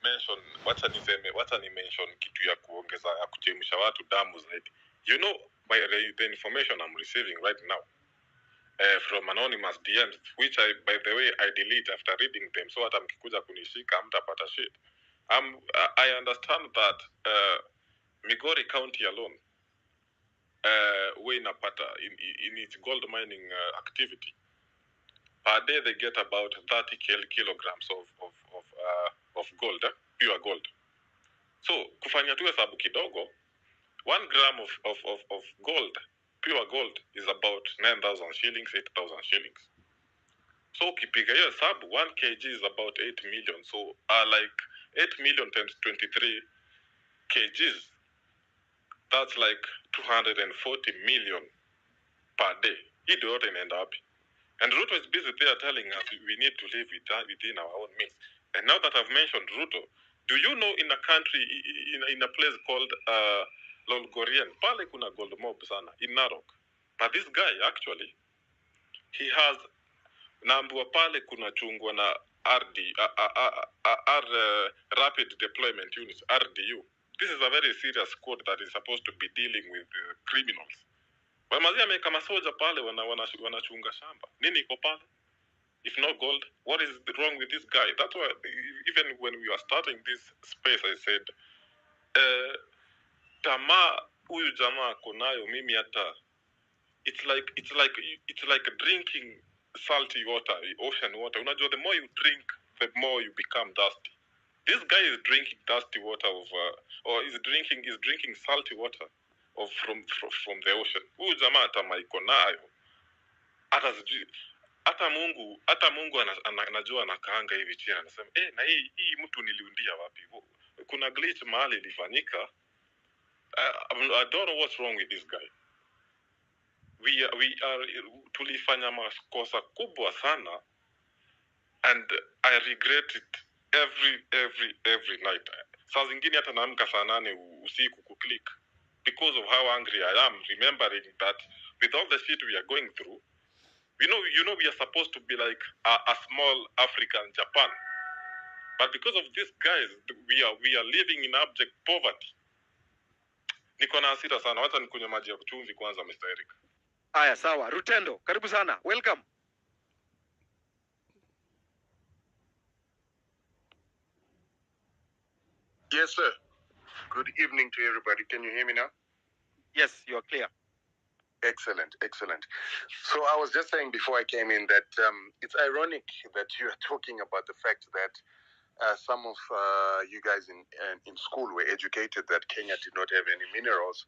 mention, wacha ni mention kitu ya kuongeza ya kuchemsha watu damu zaidi. You know, by the information I'm receiving right now from anonymous DMs, which by the way I delete after reading them, so hata mkikuja kunishika hamtapata shit. I understand that Migori County alone, in its gold mining activity, per day they get about 30 kilograms of gold, pure gold. So kufanya tu hesabu kidogo, 1 gram of gold, pure gold, is about 9,000 shillings, 8,000 shillings. So ukipiga hiyo hesabu, 1 kg is about 8 million. So like 8 million times 23 kgs, that's like 240 million per day. Hii ndio yote inaenda wapi? And Ruto is busy there telling us we need to live within our own means. And now that I've mentioned Ruto, do you know in a country, in a place called Lolgorian, pale kuna gold mob sana, in Narok. But this guy, actually, he has, naambiwa pale kuna chungwa na Rapid Deployment Unit, RDU. This is a very serious squad that is supposed to be dealing with criminals. Wamazia ameweka masoja pale wanachunga shamba. Nini iko pale? If no gold, what is wrong with this guy? That's why even when we were starting this space, I said, tamaa huyu jamaa konayo mimi hata, it's like drinking salty water, ocean water. Unajua, the more you drink, the more you become dusty. This guy is drinking dusty water or is drinking salty water from the ocean. Huyu jamaa tamaa iko nayo. Hata Mungu anajua anakaanga hivi chini, anasema na hii mtu niliundia wapi? Kuna glitch mahali ilifanyika. I don't know what's wrong with this guy. Tulifanya makosa kubwa sana, and I regret it every night. Saa zingine hata naamka saa 8 usiku kuklik because of how angry I am, remembering that with all the shit we are going through, you know we are supposed to be like a small African Japan, but because of these guys we are living in abject poverty. Niko na hasira sana, wacha nikunywe maji ya kuchumvi kwanza, Mr. Eric. Aya, sawa. Rutendo, karibu sana. Welcome. Yes, sir. Good evening to everybody. Can you hear me now? Yes, you are clear. Excellent. So I was just saying before I came in that it's ironic that you are talking about the fact that some of you guys in school were educated that Kenya did not have any minerals,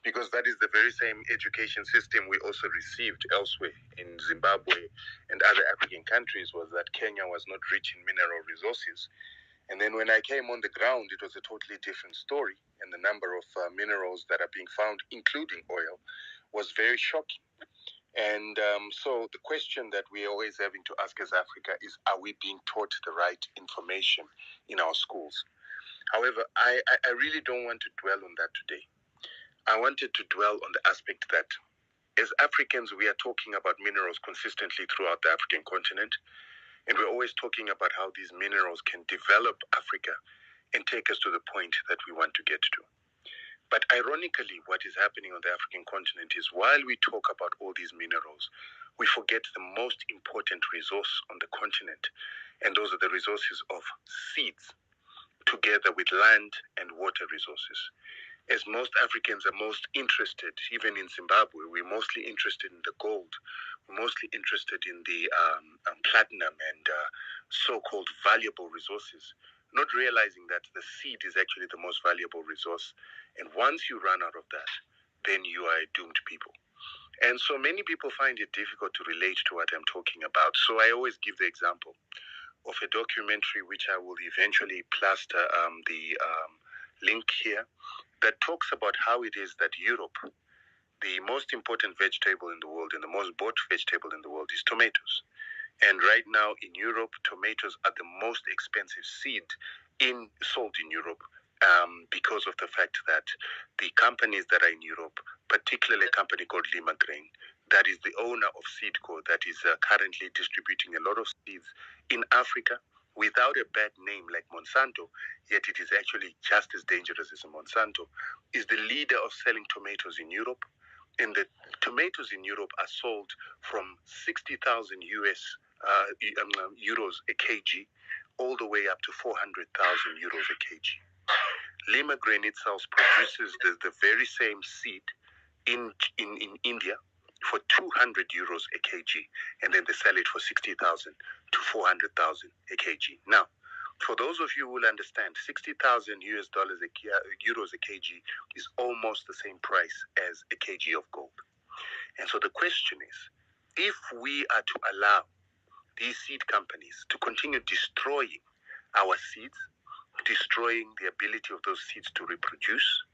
because that is the very same education system we also received elsewhere in Zimbabwe and other African countries, was that Kenya was not rich in mineral resources. And then when I came on the ground, it was a totally different story, and the number of minerals that are being found, including oil, was very shocking. And so the question that we're always having to ask as Africa is, are we being taught the right information in our schools? However, I really don't want to dwell on that today. I wanted to dwell on the aspect that as Africans, we are talking about minerals consistently throughout the African continent. And we're always talking about how these minerals can develop Africa and take us to the point that we want to get to. But ironically, what is happening on the African continent is, while we talk about all these minerals, we forget the most important resource on the continent. And those are the resources of seeds, together with land and water resources. As most Africans are most interested, even in Zimbabwe, we're mostly interested in the gold. We're mostly interested in the platinum and so-called valuable resources, not realizing that the seed is actually the most valuable resource. And once you run out of that, then you are a doomed people. And so many people find it difficult to relate to what I'm talking about. So I always give the example of a documentary, which I will eventually plaster the link here, that talks about how it is that Europe, the most important vegetable in the world and the most bought vegetable in the world, is tomatoes. And right now in Europe, tomatoes are the most expensive seed sold in Europe, because of the fact that the companies that are in Europe, particularly a company called Lima Grain, that is the owner of Seedco, that is currently distributing a lot of seeds in Africa, without a bad name like Monsanto, yet it is actually just as dangerous as Monsanto, is the leader of selling tomatoes in Europe. And the tomatoes in Europe are sold from 60,000 euros a kg all the way up to 400,000 euros a kg. Lima Grain itself produces the very same seed in India for 200 euros a kg, and then they sell it for 60,000 to 400,000 a kg. Now, for those of you who will understand, 60,000 euros a kg is almost the same price as a kg of gold. And so the question is, if we are to allow these seed companies to continue destroying our seeds, destroying the ability of those seeds to reproduce,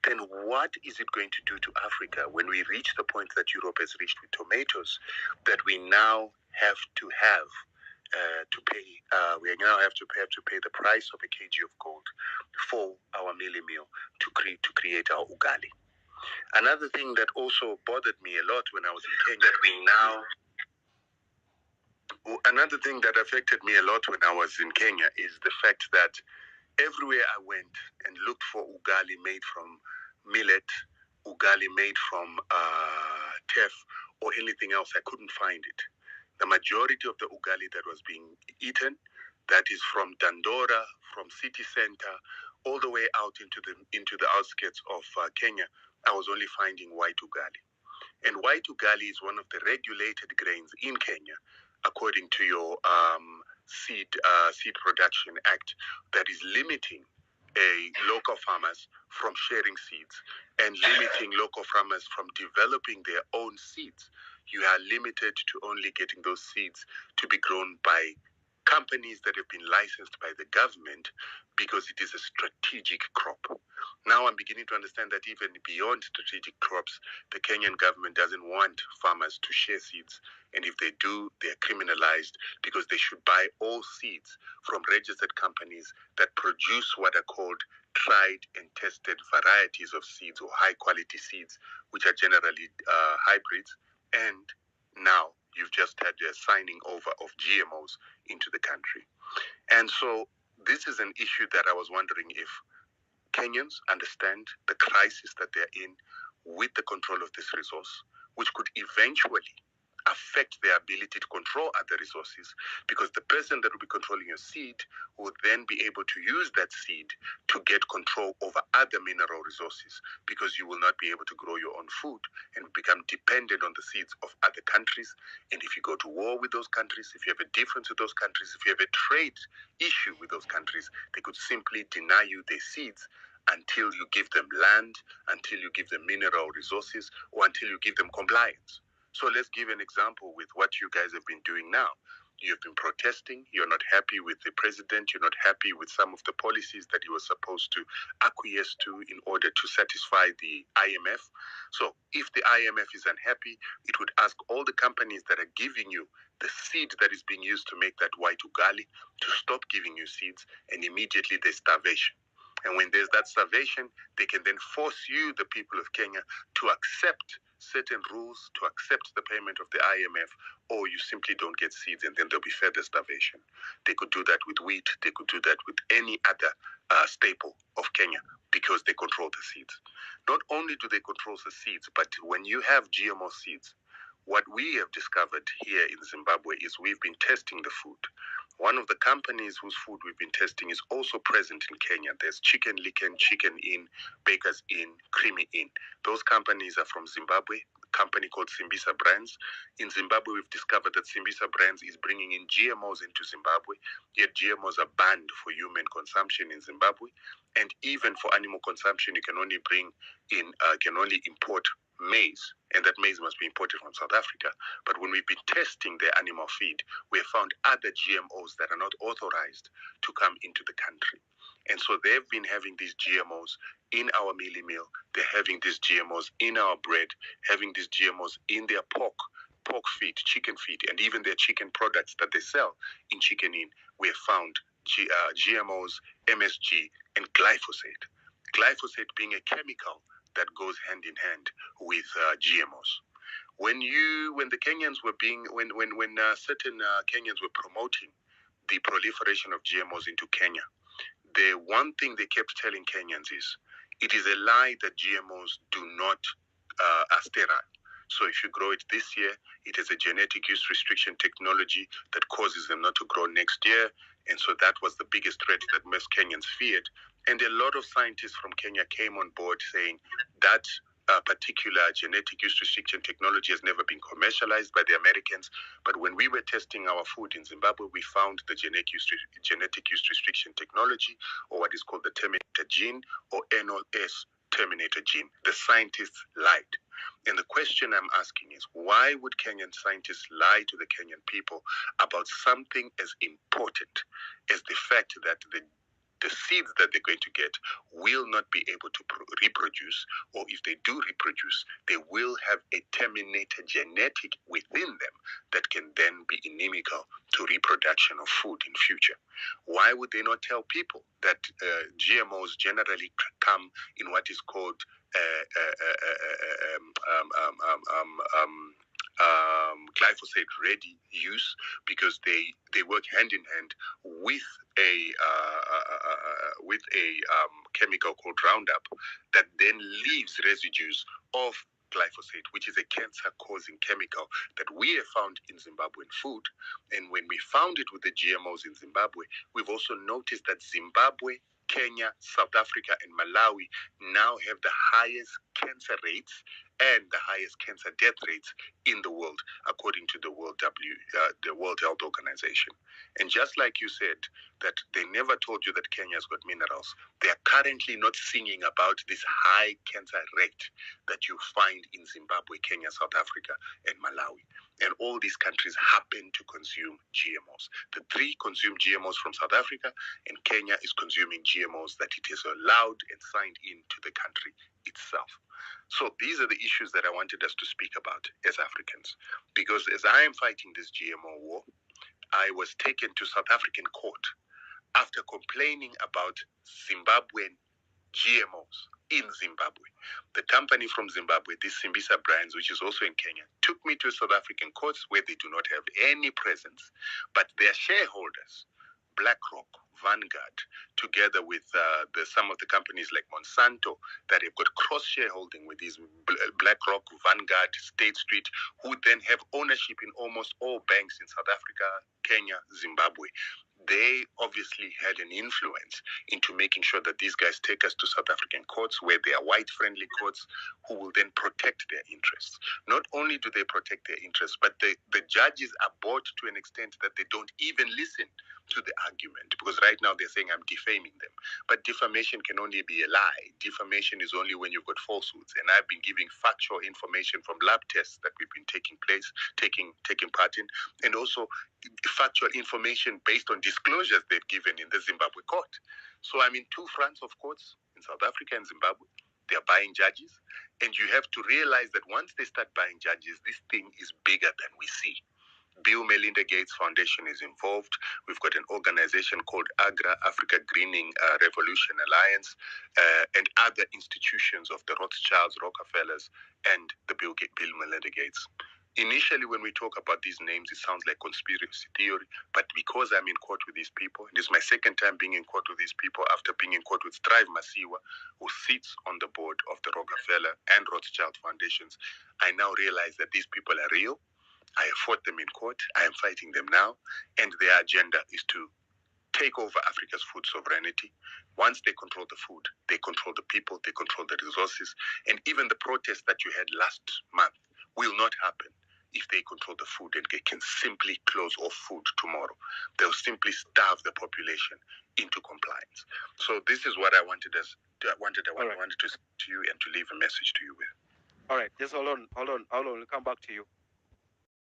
then what is it going to do to Africa when we reach the point that Europe has reached with tomatoes, that we now have to pay the price of a kg of gold for our mealie meal to create our ugali. Another thing that also bothered me a lot when I was in Kenya, another thing that affected me a lot when I was in Kenya is the fact that everywhere I went and looked for ugali made from millet, ugali made from teff, or anything else, I couldn't find it. The majority of the ugali that was being eaten, that is from Dandora, from city center, all the way out into the outskirts of Kenya, I was only finding white ugali. And white ugali is one of the regulated grains in Kenya, according to your Seed Production Act, that is limiting local farmers from sharing seeds and limiting local farmers from developing their own seeds. You are limited to only getting those seeds to be grown by companies that have been licensed by the government because it is a strategic crop. Now I'm beginning to understand that even beyond strategic crops, the Kenyan government doesn't want farmers to share seeds. And if they do, they're criminalized because they should buy all seeds from registered companies that produce what are called tried and tested varieties of seeds or high quality seeds, which are generally hybrids. And now you've just had a signing over of GMOs into the country. And so this is an issue that I was wondering if Kenyans understand the crisis that they're in with the control of this resource, which could eventually affect their ability to control other resources, because the person that will be controlling your seed will then be able to use that seed to get control over other mineral resources, because you will not be able to grow your own food and become dependent on the seeds of other countries. And if you go to war with those countries, if you have a difference with those countries, if you have a trade issue with those countries, they could simply deny you their seeds until you give them land, until you give them mineral resources, or until you give them compliance. So let's give an example with what you guys have been doing now. You've been protesting. You're not happy with the president. You're not happy with some of the policies that he was supposed to acquiesce to in order to satisfy the IMF. So if the IMF is unhappy, it would ask all the companies that are giving you the seed that is being used to make that white ugali to stop giving you seeds, and immediately there's starvation. And when there's that starvation, they can then force you, the people of Kenya, to accept certain rules, to accept the payment of the IMF, or you simply don't get seeds, and then there'll be further starvation. They could do that with wheat. They could do that with any other staple of Kenya, because they control the seeds. Not only do they control the seeds, but when you have GMO seeds, what we have discovered here in Zimbabwe is we've been testing the food. One of the companies whose food we've been testing is also present in Kenya. There's Chicken Licken, Chicken Inn, Baker's Inn, Creamy Inn. Those companies are from Zimbabwe, a company called Simbisa Brands. In Zimbabwe, we've discovered that Simbisa Brands is bringing in GMOs into Zimbabwe, yet GMOs are banned for human consumption in Zimbabwe. And even for animal consumption, you can only import maize, and that maize must be imported from South Africa. But when we've been testing their animal feed, we have found other GMOs that are not authorized to come into the country. And so they've been having these GMOs in our mealie meal. They're having these GMOs in our bread, having these GMOs in their pork feed, chicken feed, and even their chicken products that they sell in Chicken Inn. We have found GMOs, MSG, and glyphosate. Glyphosate being a chemical that goes hand in hand with GMOs. When certain Kenyans were promoting the proliferation of GMOs into Kenya, the one thing they kept telling Kenyans is, it is a lie that GMOs do not are sterile. So if you grow it this year, it is a genetic use restriction technology that causes them not to grow next year. And so that was the biggest threat that most Kenyans feared. And a lot of scientists from Kenya came on board saying that particular genetic use restriction technology has never been commercialized by the Americans. But when we were testing our food in Zimbabwe, we found the genetic use restriction technology, or what is called the terminator gene, or NOS terminator gene. The scientists lied. And the question I'm asking is, why would Kenyan scientists lie to the Kenyan people about something as important as the fact that the seeds that they're going to get will not be able to reproduce, or if they do reproduce, they will have a terminator genetic within them that can then be inimical to reproduction of food in future? Why would they not tell people that GMOs generally come in what is called glyphosate ready use, because they work hand in hand with a chemical called Roundup that then leaves residues of glyphosate, which is a cancer-causing chemical that we have found in Zimbabwean food. And when we found it with the GMOs in Zimbabwe, we've also noticed that Zimbabwe, Kenya, South Africa, and Malawi now have the highest cancer rates and the highest cancer death rates in the world, according to the World Health Organization. And just like you said, that they never told you that Kenya's got minerals, they are currently not singing about this high cancer rate that you find in Zimbabwe, Kenya, South Africa, and Malawi. And all these countries happen to consume GMOs. The three consume GMOs from South Africa, and Kenya is consuming GMOs that it is allowed and signed into the country itself. So these are the issues that I wanted us to speak about as Africans. Because as I am fighting this GMO war, I was taken to South African court after complaining about Zimbabwean GMOs in Zimbabwe. The company from Zimbabwe, this Simbisa Brands, which is also in Kenya, took me to South African courts where they do not have any presence, but their shareholders, BlackRock, Vanguard, together with some of the companies like Monsanto that have got cross-shareholding with these BlackRock, Vanguard, State Street, who then have ownership in almost all banks in South Africa, Kenya, Zimbabwe. They obviously had an influence into making sure that these guys take us to South African courts where they are white-friendly courts who will then protect their interests. Not only do they protect their interests, but the judges are bought to an extent that they don't even listen to the argument, because right now they're saying I'm defaming them. But defamation can only be a lie. Defamation is only when you've got falsehoods. And I've been giving factual information from lab tests that we've been taking part in, and also factual information based on disclosures they've given in the Zimbabwe court. So I'm in two fronts of courts, in South Africa and Zimbabwe. They're buying judges. And you have to realize that once they start buying judges, this thing is bigger than we see. Bill Melinda Gates Foundation is involved. We've got an organization called AGRA, Africa Greening Revolution Alliance, and other institutions of the Rothschilds, Rockefellers, and the Bill Melinda Gates. Initially, when we talk about these names, it sounds like conspiracy theory, but because I'm in court with these people, and this is my second time being in court with these people after being in court with Strive Masiwa, who sits on the board of the Rockefeller and Rothschild Foundations, I now realize that these people are real. I have fought them in court. I am fighting them now. And their agenda is to take over Africa's food sovereignty. Once they control the food, they control the people, they control the resources. And even the protest that you had last month will not happen if they control the food and they can simply close off food tomorrow. They'll simply starve the population into compliance. So this is what I wanted to say to you and to leave a message to you with. All right, just hold on. We'll come back to you.